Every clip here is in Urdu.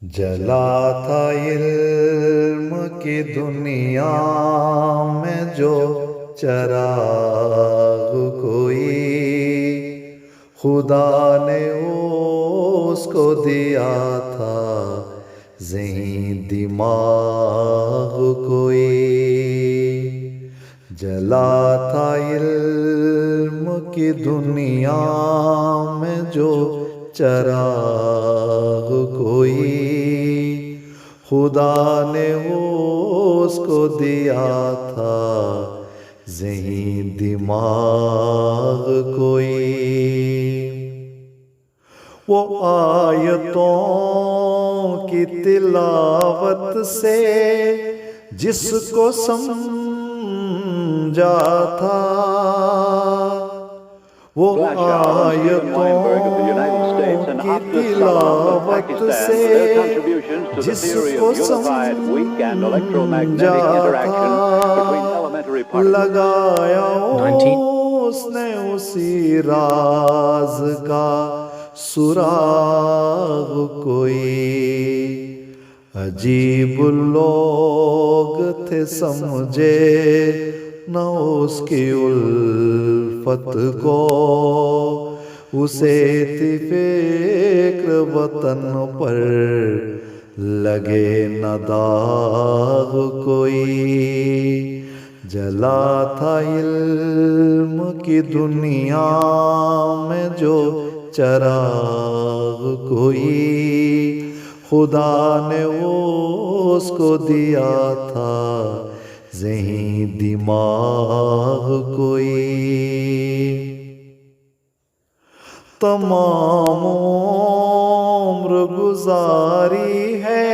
جلا تھا علم کی دنیا میں جو چراغ کوئی، خدا نے اس کو دیا تھا ذہین دماغ کوئی۔ جلا تھا علم کی دنیا میں جو چراغ کوئی، خدا نے اس کو دیا تھا ذہین دماغ کوئی۔ وہ آیتوں کی تلاوت سے جس کو سمجھا تھا، وہ آیتوں کی تلاوت سے جس کو سمجھا تھا، لگایا اس نے اسی راز کا سراغ کوئی۔ عجیب لوگ تھے سمجھے نہ اس کی الفت کو، اسے تھی فکر وطن پر لگے نہ داغ کوئی۔ جلا تھا علم کی دنیا میں جو چراغ کوئی، خدا نے اس کو دیا تھا ذہین دماغ کوئی۔ تمام عمر گزاری ہے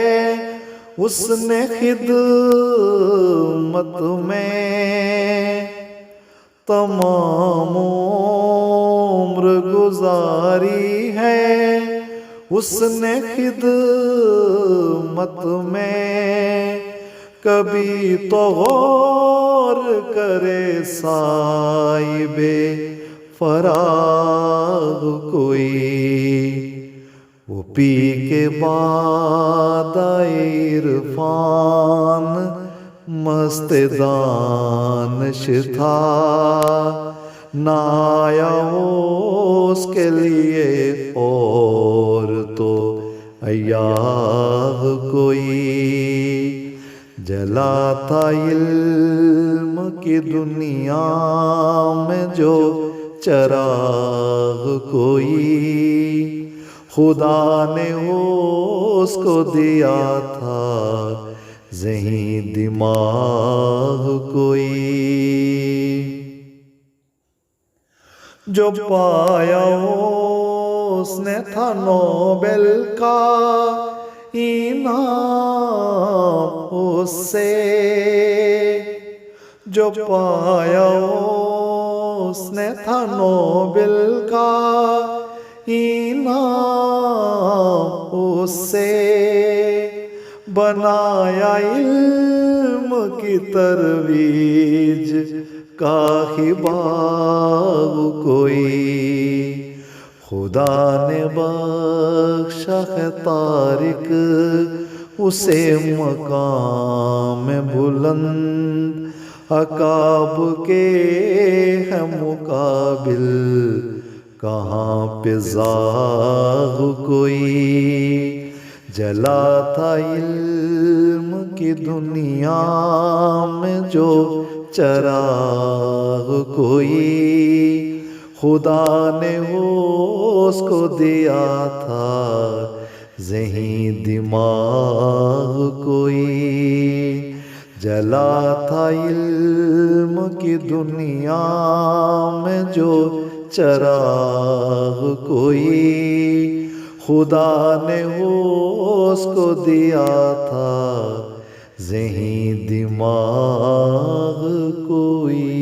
اس نے خدمت میں، تمام عمر گزاری ہے اس نے خدمت میں، کبھی تو غور کرے صاحب فراغ کوئی۔ وہ پی کے بعد عرفان مست دانش تھا، نہ آیا اس کے لیے اور تو ایاغ کوئی۔ جلا تھا علم کی دنیا میں جو چراغ کوئی، خدا نے اس کو دیا تھا ذہین دماغ کوئی۔ جو پایا اس نے تھا نوبل کا انعام اس سے، جو پایا اس نے تھا نوبل کا انعام اس سے، بنایا علم کی ترویج کا ہی باغ کوئی۔ خدا نے بخشا ہے تارک اسے مقام بلند، عقاب کے ہے مقابل کہاں پہ زاغ کوئی۔ جلا تھا علم کی دنیا میں جو چراغ کوئی، خدا نے اس کو دیا تھا ذہین دماغ کوئی۔ جلا تھا علم کی دنیا میں جو چراغ کوئی، خدا نے اس کو دیا تھا ذہین دماغ کوئی۔